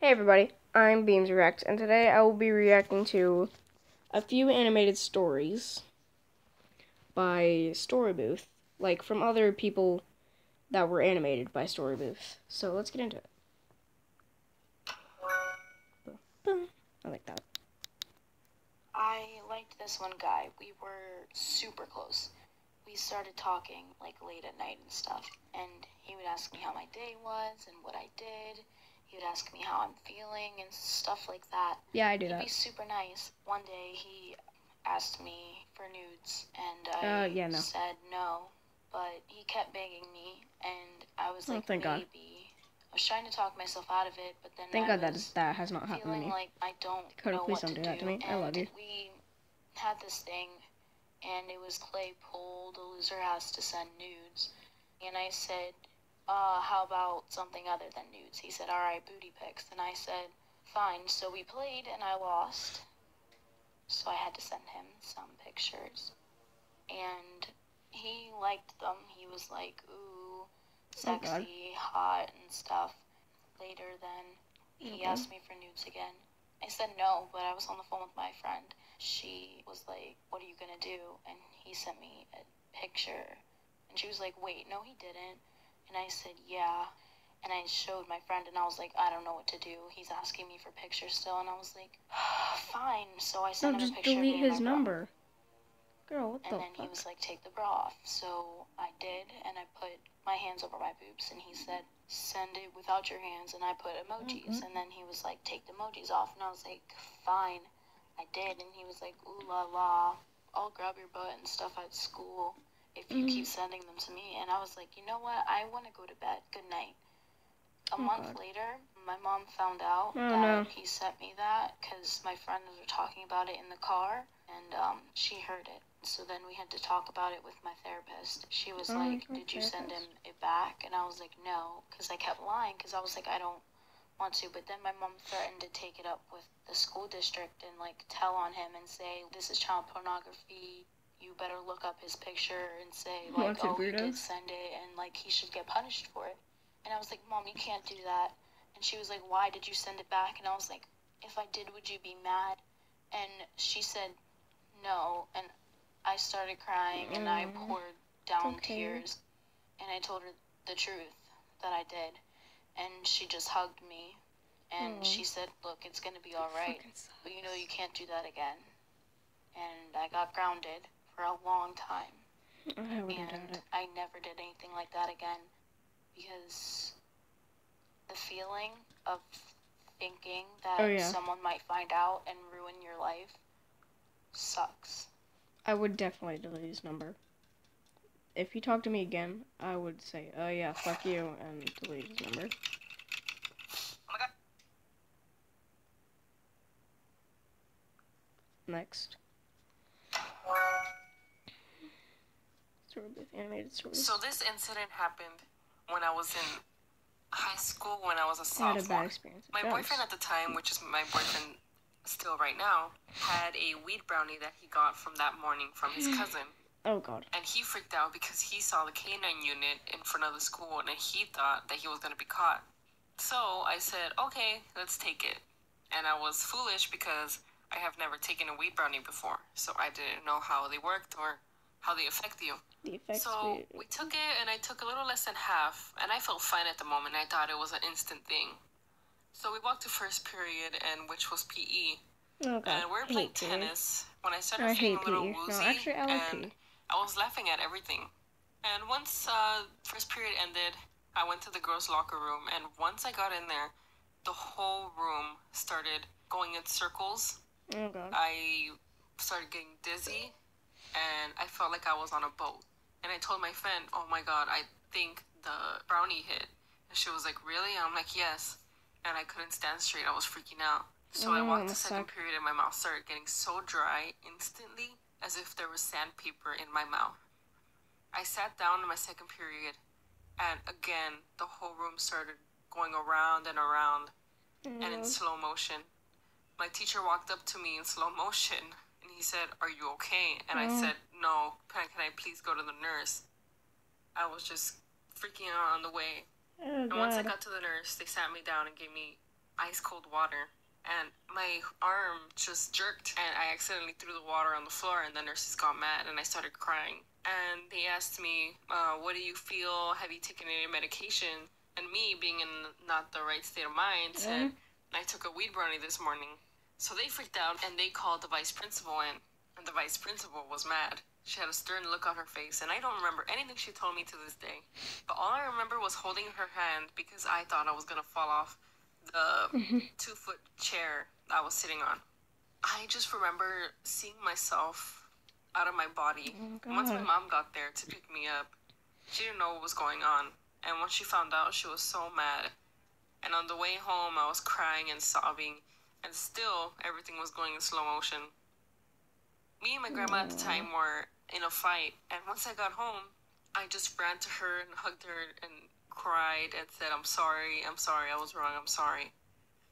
Hey everybody, I'm Beans React, and today I will be reacting to a few animated stories by Storybooth, like from other people that were animated by Storybooth. So let's get into it. I like that. I liked this one guy. We were super close. We started talking like late at night and stuff, and he would ask me how my day was and what I did. He would ask me how I'm feeling and stuff like that. Yeah, I do that. He'd be super nice. One day he asked me for nudes, and I no. said no, but he kept begging me, and I was like, thank God. maybe. I was trying to talk myself out of it, but then Thank I God was that has not happened to feeling me. like I don't Dakota, know please what don't to do that to me. I love you. We had this thing, and it was Claypole. The loser has to send nudes, and I said, how about something other than nudes? He said, all right, booty pics, and I said, fine. So we played, and I lost, so I had to send him some pictures, and he liked them. He was like, ooh, sexy, hot, and stuff. Later, then, he asked me for nudes again. I said no, but I was on the phone with my friend. She was like, what are you gonna do? And he sent me a picture. And she was like, wait, no, he didn't. And I said, yeah. And I showed my friend, and I was like, I don't know what to do. He's asking me for pictures still. And I was like, fine. So I sent him a picture of me and my bra. No, just delete his number. Girl, what the fuck? And then he was like, take the bra off. So I did, and I put my hands over my boobs, and he said, send it without your hands, and I put emojis. And then he was like, take the emojis off, and I was like, fine. I did, and he was like, ooh la la, I'll grab your butt and stuff at school if you keep sending them to me. And I was like, you know what, I want to go to bed. Good night. A month later, my mom found out that he sent me that because my friends were talking about it in the car, and she heard it. So then we had to talk about it with my therapist. She was like, did you send him it back? And I was like, no, because I kept lying, because I was like, I don't want to. But then my mom threatened to take it up with the school district and like tell on him and say, this is child pornography. You better look up his picture and say like, oh, he did send it, and like he should get punished for it. And I was like, Mom, you can't do that. And she was like, why did you send it back? And I was like, if I did, would you be mad? And she said, no. And I started crying, and I poured down tears. And I told her the truth that I did. And she just hugged me. And she said, look, it's going to be all right. But you know you can't do that again. And I got grounded for a long time. And I never did anything like that again. Because the feeling of thinking that someone might find out and ruin your life sucks. I would definitely delete his number. If he talked to me again, I would say, oh yeah, fuck you, and delete his number. Oh my God. Next. Storybooth, animated stories. So this incident happened when I was in high school, when I was a sophomore. I had a bad experience. My boyfriend at the time, which is my boyfriend still right now, had a weed brownie that he got from that morning from his cousin. Oh God. And he freaked out because he saw the canine unit in front of the school, and he thought that he was going to be caught. So I said, okay, let's take it. And I was foolish because I have never taken a weed brownie before, so I didn't know how they worked or how they affect you. So we took it, and I took a little less than half, and I felt fine at the moment. I thought it was an instant thing. So we walked to first period, and which was PE. Oh God. And we were playing tennis when I started feeling a little woozy, and I was laughing at everything. And once first period ended, I went to the girls' locker room, and once I got in there, the whole room started going in circles. Oh God. I started getting dizzy, and I felt like I was on a boat. And I told my friend, oh my God, I think the brownie hit. And she was like, really? And I'm like, yes. And I couldn't stand straight. I was freaking out. So I walked to second period, and my mouth started getting so dry instantly, as if there was sandpaper in my mouth. I sat down in my second period, and again, the whole room started going around and around, and in slow motion. My teacher walked up to me in slow motion, and he said, are you okay? And I said, no, can I please go to the nurse? I was just freaking out on the way. And once I got to the nurse, they sat me down and gave me ice cold water. And my arm just jerked, and I accidentally threw the water on the floor, and the nurses got mad, and I started crying. And they asked me, what do you feel? Have you taken any medication? And me, being in not the right state of mind, said, I took a weed brownie this morning. So they freaked out, and they called the vice principal in, and the vice principal was mad. She had a stern look on her face, and I don't remember anything she told me to this day. But all I remember was holding her hand because I thought I was going to fall off the 2-foot chair I was sitting on. I just remember seeing myself out of my body. Once my mom got there to pick me up, she didn't know what was going on. And once she found out, she was so mad. And on the way home, I was crying and sobbing. And still, everything was going in slow motion. Me and my grandma at the time were in a fight. And once I got home, I just ran to her and hugged her and cried and said, I'm sorry, I was wrong, I'm sorry.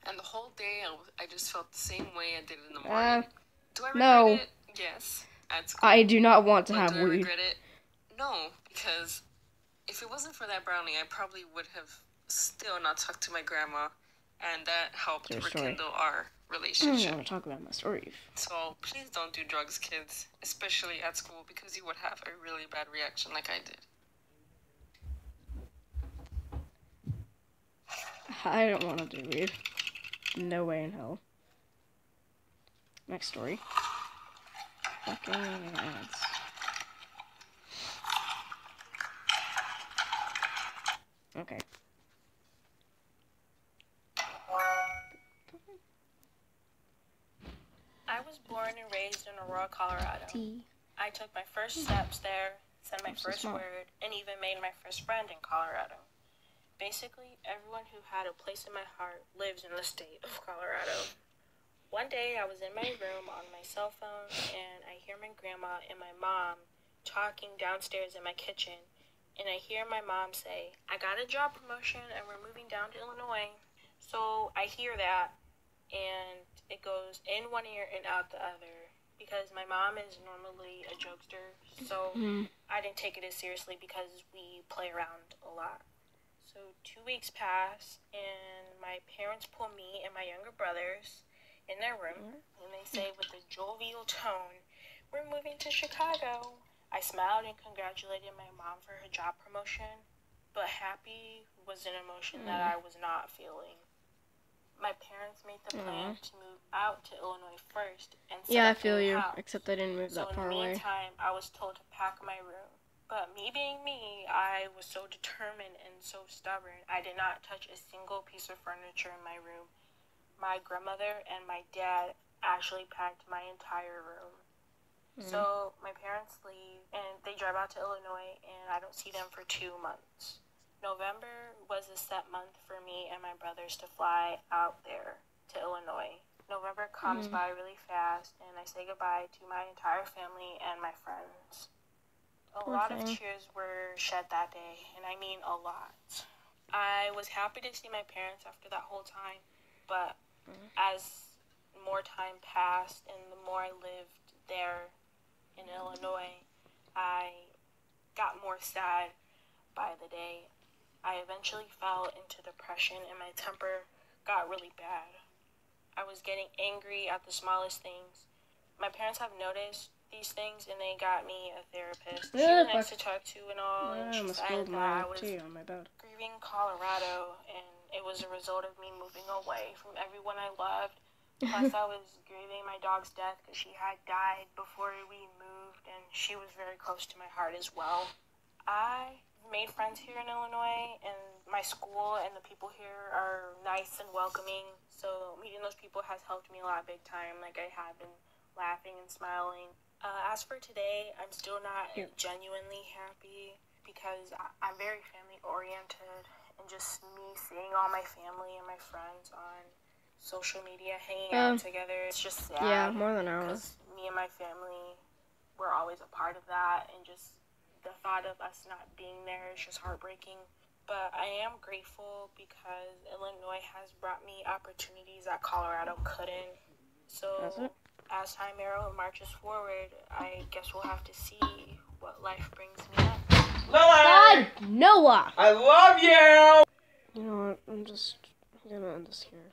And the whole day, I just felt the same way I did in the morning. Do I regret it? Yes. At school. I do not want to have weed. Do I weed. regret it? No, because if it wasn't for that brownie, I probably would have still not talked to my grandma, and that helped rekindle our relationship. I want to talk about my story. So please don't do drugs, kids, especially at school, because you would have a really bad reaction like I did. I don't want to do weed. No way in hell. Next story. Fucking ads. Okay. I was born and raised in Aurora, Colorado. I took my first steps there, said my first word, and even made my first friend in Colorado. Basically, everyone who had a place in my heart lives in the state of Colorado. One day, I was in my room on my cell phone, and I hear my grandma and my mom talking downstairs in my kitchen, and I hear my mom say, I got a job promotion, and we're moving down to Illinois. So I hear that, and it goes in one ear and out the other, because my mom is normally a jokester, so I didn't take it as seriously because we play around a lot. So 2 weeks pass, and my parents pull me and my younger brothers in their room, and they say with a jovial tone, we're moving to Chicago. I smiled and congratulated my mom for her job promotion, but happy was an emotion that I was not feeling. My parents made the plan to move out to Illinois first and set up I feel you, house. except I didn't move that far away. So in the meantime, I was told to pack my room. But me being me, I was so determined and so stubborn, I did not touch a single piece of furniture in my room. My grandmother and my dad actually packed my entire room. So my parents leave, and they drive out to Illinois, and I don't see them for 2 months. November was a set month for me and my brothers to fly out there to Illinois. November comes by really fast, and I say goodbye to my entire family and my friends. A lot of tears were shed that day, and I mean a lot. I was happy to see my parents after that whole time, but as more time passed and the more I lived there in Illinois, I got more sad by the day. I eventually fell into depression, and my temper got really bad. I was getting angry at the smallest things. My parents have noticed these things, and they got me a therapist. She was nice to talk to and all, and she said that I was grieving Colorado, and it was a result of me moving away from everyone I loved. Plus, I was grieving my dog's death because she had died before we moved, and she was very close to my heart as well. I made friends here in Illinois, and my school and the people here are nice and welcoming, so meeting those people has helped me a lot big time. Like, I have been laughing and smiling. As for today, I'm still not genuinely happy because I'm very family oriented, and just me seeing all my family and my friends on social media hanging out together, it's just sad. Yeah, more than ours. Because me and my family were always a part of that, and just the thought of us not being there is just heartbreaking. But I am grateful because Illinois has brought me opportunities that Colorado couldn't. So as time marches forward, I guess we'll have to see what life brings me next. God, Noah! I love you! You know what? I'm just gonna end this here.